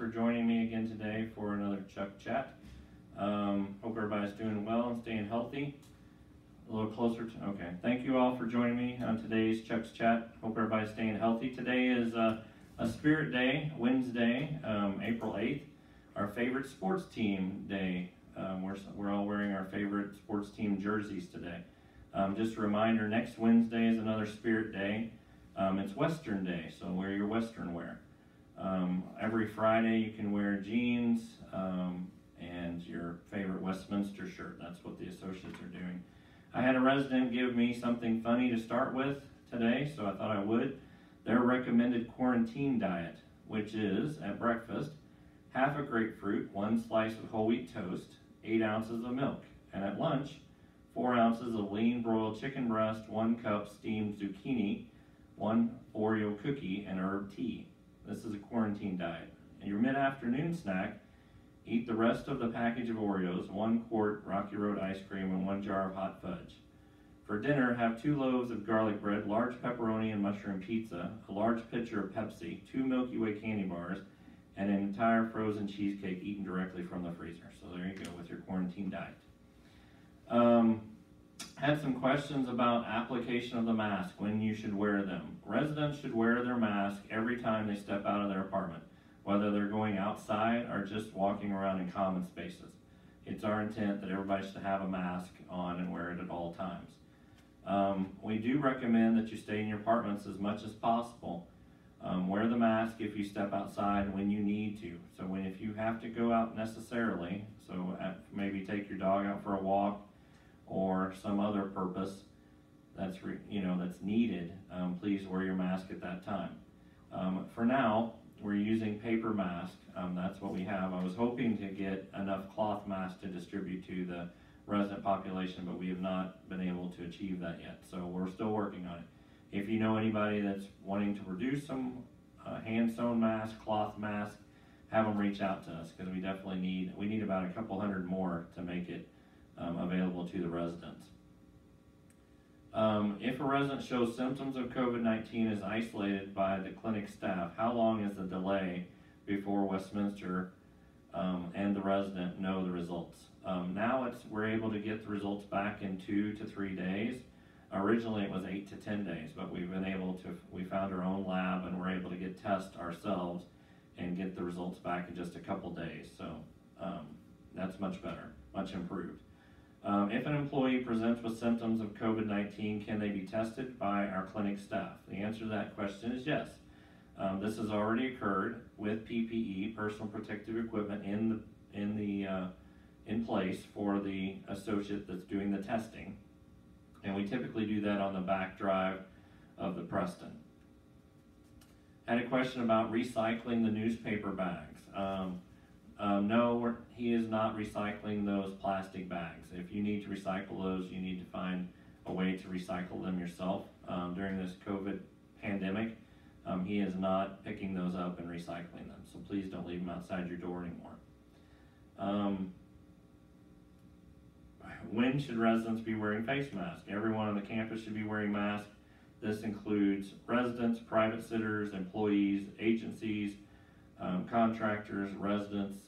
for joining me again today for another Chuck Chat. Hope everybody's doing well and staying healthy. A little closer to, okay. Thank you all for joining me on today's Chuck's Chat. Hope everybody's staying healthy. Today is a Spirit Day, Wednesday, April 8th, our favorite sports team day. We're all wearing our favorite sports team jerseys today. Just a reminder, next Wednesday is another Spirit Day. It's Western Day, so wear your Western wear. Every Friday you can wear jeans and your favorite Westminster shirt. That's what the associates are doing. I had a resident give me something funny to start with today, so I thought I would. Their recommended quarantine diet, which is, at breakfast, half a grapefruit, 1 slice of whole wheat toast, 8 ounces of milk, and at lunch, 4 ounces of lean broiled chicken breast, 1 cup steamed zucchini, 1 Oreo cookie, and herb tea. This is a quarantine diet. And your mid-afternoon snack, eat the rest of the package of Oreos, 1 quart Rocky Road ice cream, and 1 jar of hot fudge. For dinner, have 2 loaves of garlic bread, large pepperoni and mushroom pizza, a large pitcher of Pepsi, 2 Milky Way candy bars, and an entire frozen cheesecake eaten directly from the freezer. So there you go with your quarantine diet. Had some questions about application of the mask, when you should wear them. Residents should wear their mask every time they step out of their apartment, whether they're going outside or just walking around in common spaces. It's our intent that everybody should have a mask on and wear it at all times. We do recommend that you stay in your apartments as much as possible. Wear the mask if you step outside when you need to. So if you have to go out necessarily, so maybe take your dog out for a walk or some other purpose that's needed, please wear your mask at that time. For now, we're using paper masks. That's what we have. I was hoping to get enough cloth masks to distribute to the resident population, but we have not been able to achieve that yet. So we're still working on it. If you know anybody that's wanting to produce some hand-sewn masks, cloth masks, have them reach out to us, because we definitely need about a couple hundred more to make it available to the residents. If a resident shows symptoms of COVID-19 is isolated by the clinic staff, how long is the delay before Westminster and the resident know the results? Now we're able to get the results back in 2 to 3 days. Originally it was 8 to 10 days, but we found our own lab and we're able to get tests ourselves and get the results back in just a couple days. So that's much better, much improved. If an employee presents with symptoms of COVID-19, can they be tested by our clinic staff? The answer to that question is yes. This has already occurred with PPE, personal protective equipment, in place for the associate that's doing the testing. And we typically do that on the back drive of the Preston. Had a question about recycling the newspaper bags. No, he is not recycling those plastic bags. If you need to recycle those, you need to find a way to recycle them yourself. During this COVID pandemic, he is not picking those up and recycling them. So please don't leave them outside your door anymore. When should residents be wearing face masks? Everyone on the campus should be wearing masks. This includes residents, private sitters, employees, agencies, contractors, residents,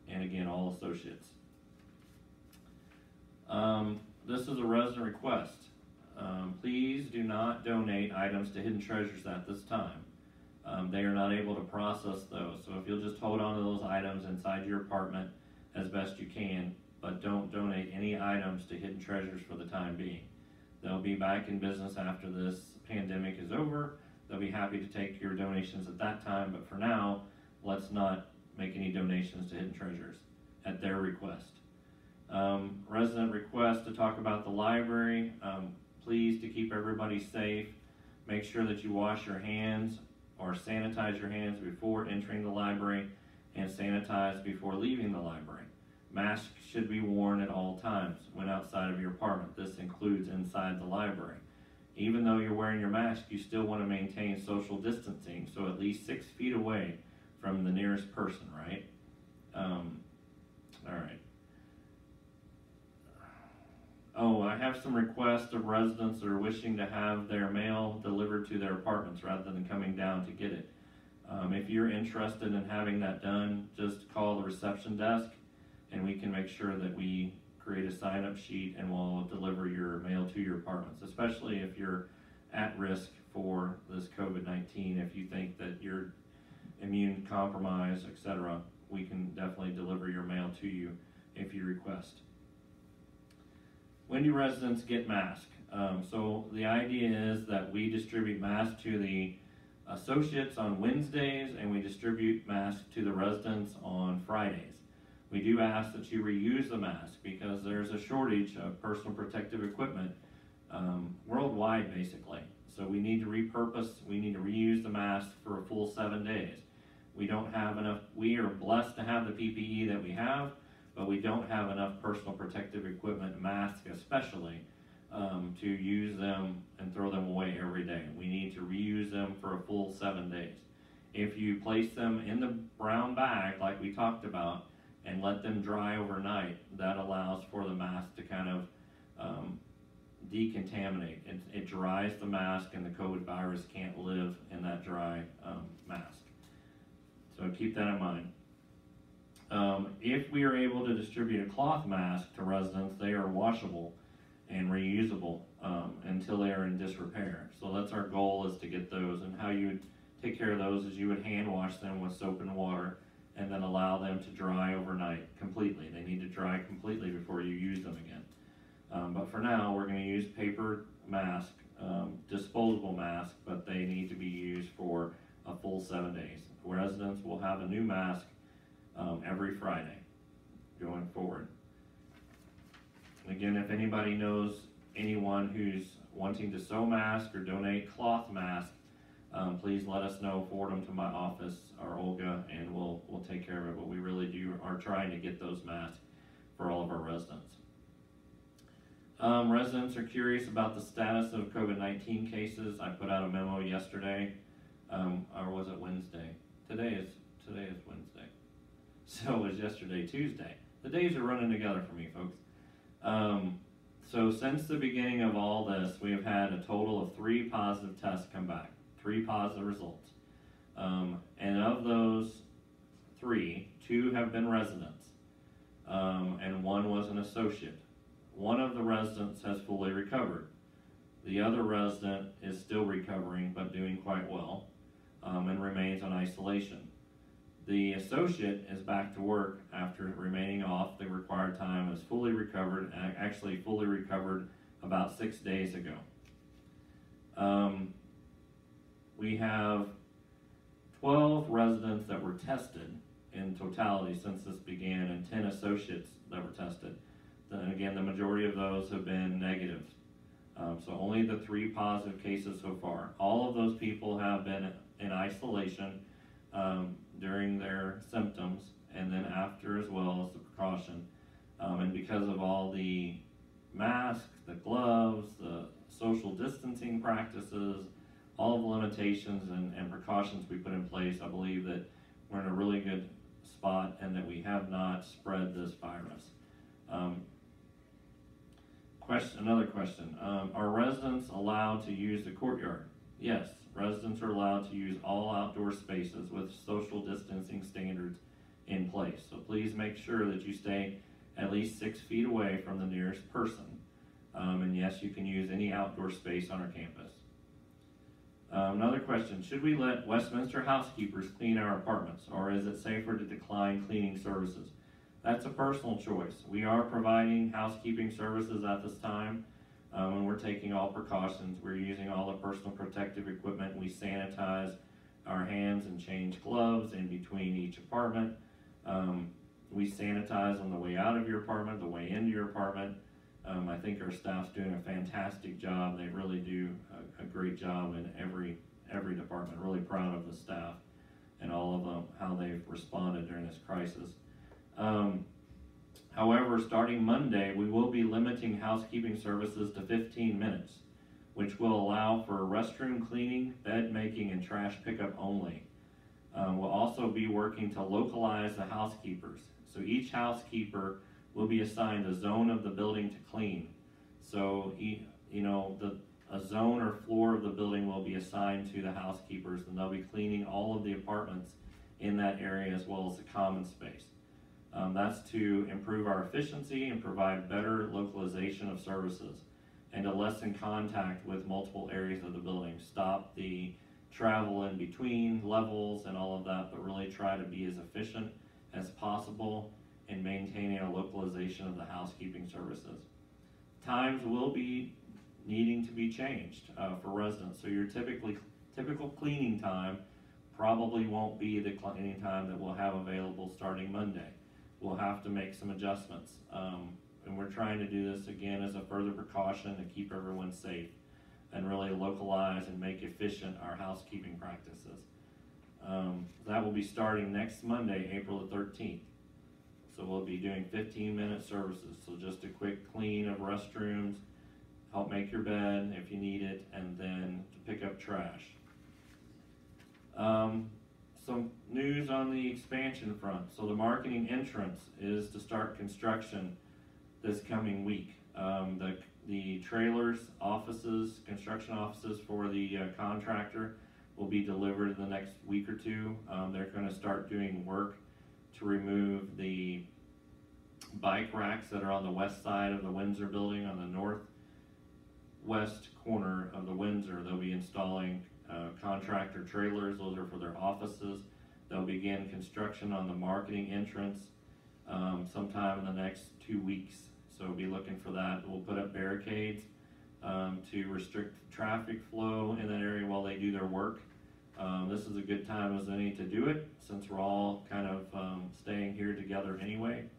and again, all associates. This is a resident request. Please do not donate items to Hidden Treasures at this time. They are not able to process those. So if you'll just hold on to those items inside your apartment as best you can, but don't donate any items to Hidden Treasures for the time being. They'll be back in business after this pandemic is over. They'll be happy to take your donations at that time, but for now, let's not make any donations to Hidden Treasures at their request. Resident request to talk about the library. Please, to keep everybody safe, make sure that you wash your hands or sanitize your hands before entering the library and sanitize before leaving the library. Masks should be worn at all times when outside of your apartment. This includes inside the library. Even though you're wearing your mask, you still want to maintain social distancing, so at least 6 feet away from the nearest person, right? All right. Oh, I have some requests of residents that are wishing to have their mail delivered to their apartments rather than coming down to get it. If you're interested in having that done, just call the reception desk and we can make sure that we create a sign-up sheet and we'll deliver your mail to your apartments, especially if you're at risk for this COVID-19. If you think that you're immune compromised, etc., we can definitely deliver your mail to you if you request. When do residents get masks? So the idea is that we distribute masks to the associates on Wednesdays and we distribute masks to the residents on Fridays. We do ask that you reuse the mask because there's a shortage of personal protective equipment worldwide, basically. So we need to reuse the mask for a full 7 days. We don't have enough. We are blessed to have the PPE that we have, but we don't have enough personal protective equipment, masks especially, to use them and throw them away every day. We need to reuse them for a full 7 days. If you place them in the brown bag like we talked about and let them dry overnight, that allows for the mask to kind of decontaminate. It dries the mask and the COVID virus can't live in that dry mask. So keep that in mind. If we are able to distribute a cloth mask to residents, they are washable and reusable until they are in disrepair. So that's our goal, is to get those. And how you would take care of those is you would hand wash them with soap and water and then allow them to dry overnight completely. They need to dry completely before you use them again. But for now, we're going to use paper mask, disposable mask, but they need to be used for a full 7 days. Residents will have a new mask every Friday going forward. Again, if anybody knows anyone who's wanting to sew masks or donate cloth masks, please let us know, forward them to my office or Olga, and we'll take care of it. But we really are trying to get those masks for all of our residents. Residents are curious about the status of COVID-19 cases. I put out a memo yesterday, or was it Wednesday? Today is Wednesday. So it was yesterday, Tuesday. The days are running together for me, folks. So since the beginning of all this, we have had a total of 3 positive tests come back, 3 positive results. And of those 3, 2 have been residents, and 1 was an associate. One of the residents has fully recovered. The other resident is still recovering, but doing quite well, and remains on isolation. The associate is back to work after remaining off the required time, is fully recovered, actually fully recovered about 6 days ago. We have 12 residents that were tested in totality since this began, and 10 associates that were tested. And again, the majority of those have been negative. So only the 3 positive cases so far. All of those people have been in isolation during their symptoms and then after, as well as the precaution. And because of all the masks, the gloves, the social distancing practices, all of the limitations and precautions we put in place, I believe that we're in a really good spot and that we have not spread this virus. Another question, are residents allowed to use the courtyard? Yes, residents are allowed to use all outdoor spaces with social distancing standards in place. So please make sure that you stay at least 6 feet away from the nearest person. And yes, you can use any outdoor space on our campus. Another question, should we let Westminster housekeepers clean our apartments, or is it safer to decline cleaning services? That's a personal choice. We are providing housekeeping services at this time, and we're taking all precautions. We're using all the personal protective equipment. We sanitize our hands and change gloves in between each apartment. We sanitize on the way out of your apartment, the way into your apartment. I think our staff's doing a fantastic job. They really do a great job in every department. Really proud of the staff and all of them, how they've responded during this crisis. However, starting Monday, we will be limiting housekeeping services to 15 minutes, which will allow for restroom cleaning, bed making, and trash pickup only. We'll also be working to localize the housekeepers. So each housekeeper will be assigned a zone of the building to clean. So, you know, a zone or floor of the building will be assigned to the housekeepers, and they'll be cleaning all of the apartments in that area as well as the common space. That's to improve our efficiency and provide better localization of services, and to lessen contact with multiple areas of the building, stop the travel in between levels and all of that, but really try to be as efficient as possible in maintaining a localization of the housekeeping services. Times will be needing to be changed for residents, so your typical cleaning time probably won't be the cleaning time that we'll have available starting Monday. We'll have to make some adjustments, and we're trying to do this again as a further precaution to keep everyone safe and really localize and make efficient our housekeeping practices. That will be starting next Monday, April the 13th. So we'll be doing 15-minute services. So just a quick clean of restrooms, help make your bed if you need it, and then to pick up trash. Some news on the expansion front. So the marketing entrance is to start construction this coming week. The trailers, offices, construction offices for the contractor will be delivered in the next week or two. They're going to start doing work to remove the bike racks that are on the west side of the Windsor building, on the northwest corner of the Windsor. They'll be installing contractor trailers. Those are for their offices. They'll begin construction on the marketing entrance sometime in the next 2 weeks. So we'll be looking for that. We'll put up barricades to restrict traffic flow in that area while they do their work. This is a good time as any to do it, since we're all kind of staying here together anyway.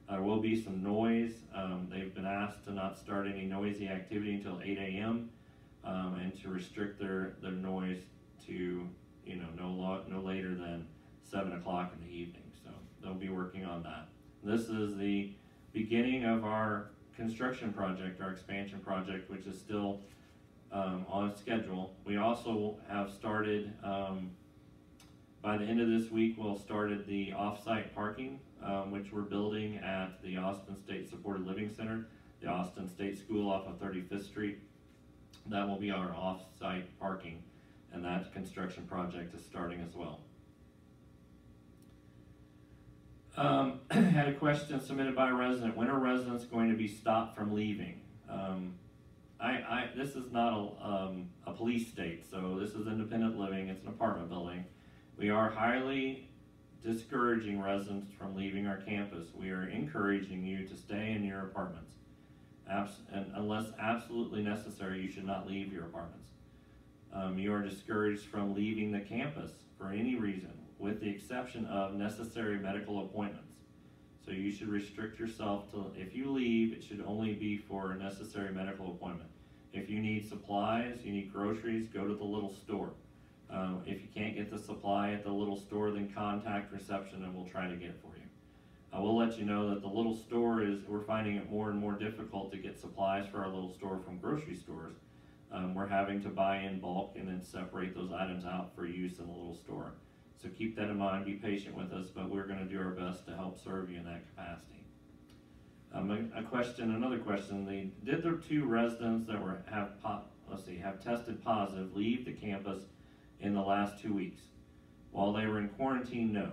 There will be some noise. They've been asked to not start any noisy activity until 8 a.m. And to restrict their noise to no later than 7 o'clock in the evening. So they'll be working on that. This is the beginning of our construction project, our expansion project, which is still on schedule. We also have started, by the end of this week, we'll started the off-site parking, which we're building at the Austin State Supported Living Center, the Austin State School off of 35th Street. That will be our off-site parking, and that construction project is starting as well. Had a question submitted by a resident. When are residents going to be stopped from leaving? This is not a police state, so this is independent living. It's an apartment building. We are highly discouraging residents from leaving our campus. We are encouraging you to stay in your apartments. And unless absolutely necessary, you should not leave your apartments. You are discouraged from leaving the campus for any reason, with the exception of necessary medical appointments. So you should restrict yourself to, if you leave, it should only be for a necessary medical appointment. If you need supplies, you need groceries, go to the little store. If you can't get the supply at the little store, then contact reception and we'll try to get it for you. I will let you know that the little store we're finding it more and more difficult to get supplies for our little store from grocery stores. We're having to buy in bulk and then separate those items out for use in the little store. So keep that in mind, be patient with us, but we're going to do our best to help serve you in that capacity. Another question, did the 2 residents that have tested positive leave the campus in the last 2 weeks? While they were in quarantine, no.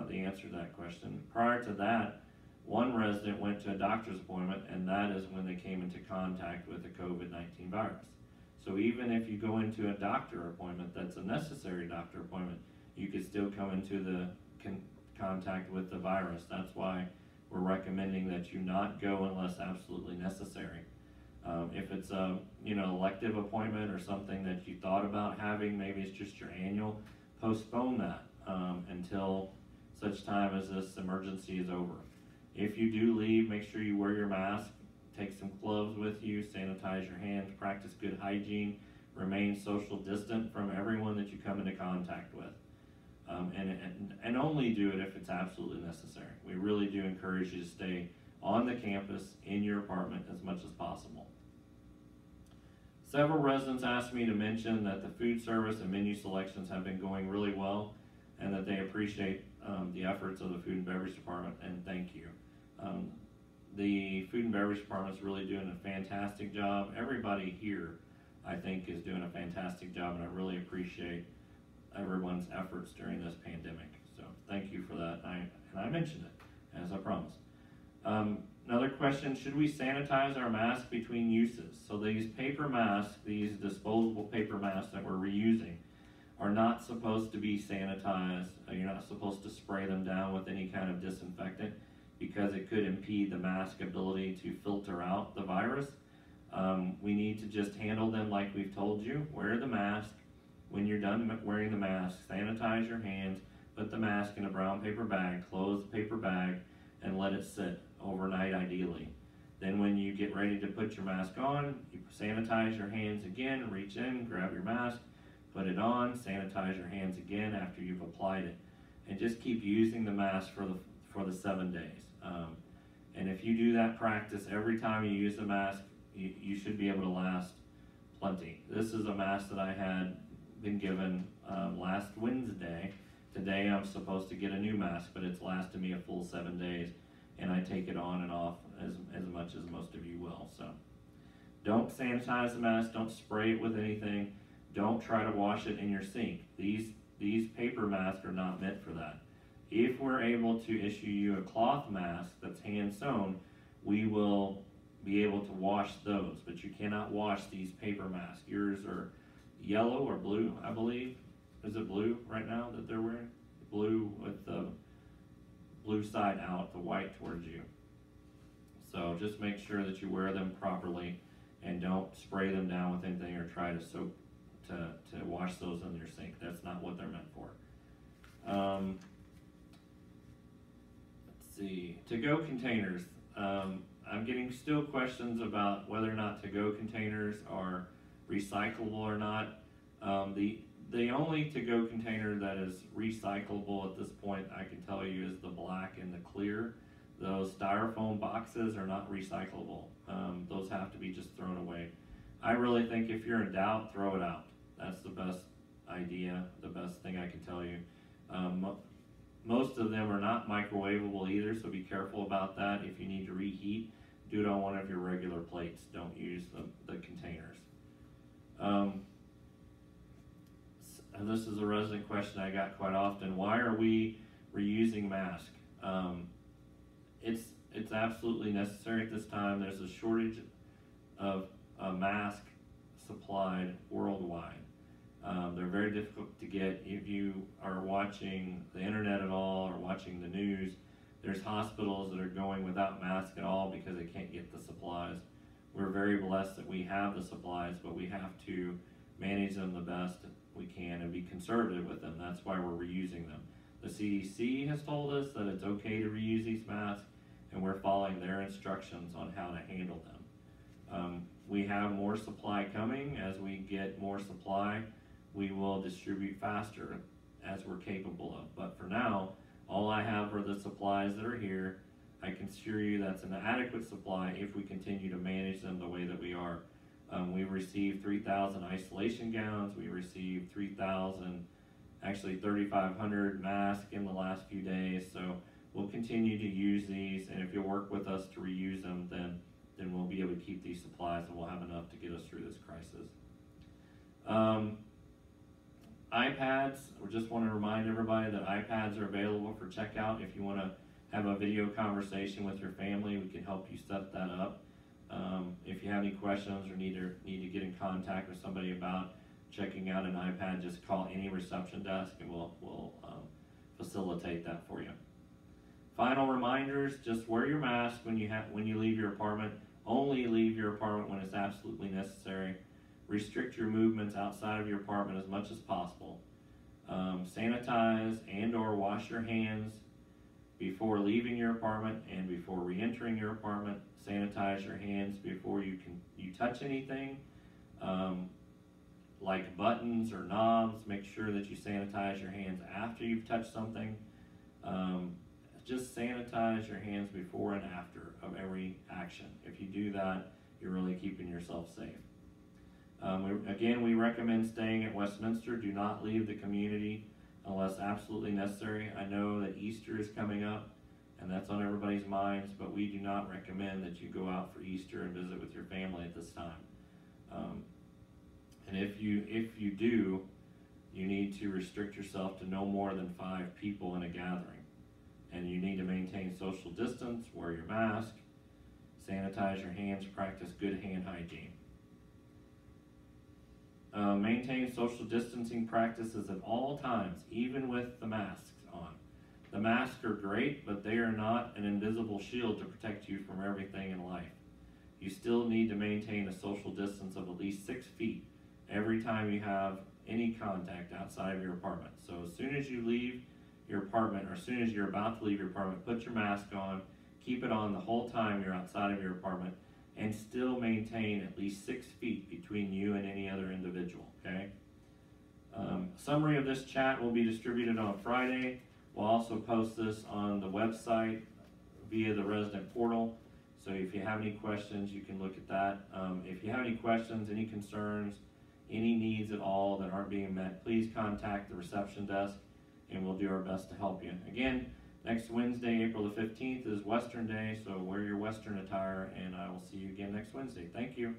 The answer to that question. Prior to that, 1 resident went to a doctor's appointment, and that is when they came into contact with the COVID-19 virus. So even if you go into a doctor appointment, that's a necessary doctor appointment, you could still come into the contact with the virus. That's why we're recommending that you not go unless absolutely necessary. If it's a elective appointment or something that you thought about having, maybe it's just your annual, postpone that until such time as this emergency is over. If you do leave, make sure you wear your mask, take some gloves with you, sanitize your hands, practice good hygiene, remain social distant from everyone that you come into contact with. And only do it if it's absolutely necessary. We really do encourage you to stay on the campus in your apartment as much as possible. Several residents asked me to mention that the food service and menu selections have been going really well and that they appreciate the efforts of the food and beverage department, and thank you. The food and beverage department is really doing a fantastic job. Everybody here I think is doing a fantastic job, and I really appreciate everyone's efforts during this pandemic. So thank you for that. I mentioned it, as I promised. Another question, should we sanitize our masks between uses? So these paper masks, these disposable paper masks that we're reusing, are not supposed to be sanitized. You're not supposed to spray them down with any kind of disinfectant because it could impede the mask ability to filter out the virus. We need to just handle them like we've told you. Wear the mask. When you're done wearing the mask, sanitize your hands, put the mask in a brown paper bag, close the paper bag, and let it sit overnight ideally. Then when you get ready to put your mask on, you sanitize your hands again, reach in, grab your mask, put it on, sanitize your hands again after you've applied it. And just keep using the mask for the 7 days. And if you do that practice every time you use the mask, you should be able to last plenty. This is a mask that I had been given last Wednesday. Today I'm supposed to get a new mask, but it's lasted me a full 7 days, and I take it on and off as much as most of you will. So don't sanitize the mask, don't spray it with anything, don't try to wash it in your sink. These paper masks are not meant for that. If we're able to issue you a cloth mask that's hand sewn, we will be able to wash those, but you cannot wash these paper masks. Yours are yellow or blue, I believe. Is it blue right now that they're wearing? Blue with the blue side out, the white towards you. So just make sure that you wear them properly and don't spray them down with anything or try to soak to wash those in your sink. That's not what they're meant for. Let's see, to-go containers. I'm getting still questions about whether or not to-go containers are recyclable or not. The only to-go container that is recyclable at this point, I can tell you, is the black and the clear. Those styrofoam boxes are not recyclable. Those have to be just thrown away. I really think if you're in doubt, throw it out. That's the best idea, the best thing I can tell you. Most of them are not microwavable either, so be careful about that. If you need to reheat, do it on one of your regular plates. Don't use the containers. And this is a resident question I got quite often. Why are we reusing masks? It's absolutely necessary at this time. There's a shortage of masks supplied worldwide. They're very difficult to get. If you are watching the internet at all or watching the news, there's hospitals that are going without masks at all because they can't get the supplies. We're very blessed that we have the supplies, but we have to manage them the best we can and be conservative with them. That's why we're reusing them. The CDC has told us that it's okay to reuse these masks, and we're following their instructions on how to handle them. We have more supply coming. As we get more supply, we will distribute faster as we're capable of. But for now, all I have are the supplies that are here. I can assure you that's an adequate supply if we continue to manage them the way that we are. We've received 3,000 isolation gowns. We received 3,500 masks in the last few days. So we'll continue to use these, and if you'll work with us to reuse them, then we'll be able to keep these supplies, and we'll have enough to get us through this crisis. iPads, we just want to remind everybody that iPads are available for checkout. If you want to have a video conversation with your family, we can help you set that up. If you have any questions or need to get in contact with somebody about checking out an iPad, just call any reception desk and we'll facilitate that for you. Final reminders: just wear your mask when you leave your apartment. Only leave your apartment when it's absolutely necessary. Restrict your movements outside of your apartment as much as possible. Sanitize and or wash your hands before leaving your apartment and before re-entering your apartment. Sanitize your hands before you touch anything, like buttons or knobs. Make sure that you sanitize your hands after you've touched something. Just sanitize your hands before and after of every action. If you do that, you're really keeping yourself safe. We recommend staying at Westminster. Do not leave the community unless absolutely necessary. I know that Easter is coming up, and that's on everybody's minds, but we do not recommend that you go out for Easter and visit with your family at this time. And if you do, you need to restrict yourself to no more than 5 people in a gathering. And you need to maintain social distance, wear your mask, sanitize your hands, practice good hand hygiene. Maintain social distancing practices at all times, even with the masks on. The masks are great, but they are not an invisible shield to protect you from everything in life. You still need to maintain a social distance of at least 6 feet every time you have any contact outside of your apartment. So as soon as you leave your apartment, or as soon as you're about to leave your apartment, put your mask on, keep it on the whole time you're outside of your apartment, and still maintain at least 6 feet between you and any other individual, okay? Summary of this chat will be distributed on Friday. We'll also post this on the website via the resident portal. So if you have any questions, you can look at that. If you have any questions, any concerns, any needs at all that aren't being met, please contact the reception desk and we'll do our best to help you. Again, next Wednesday, April the 15th is Western Day, so wear your Western attire, and I will see you again next Wednesday. Thank you.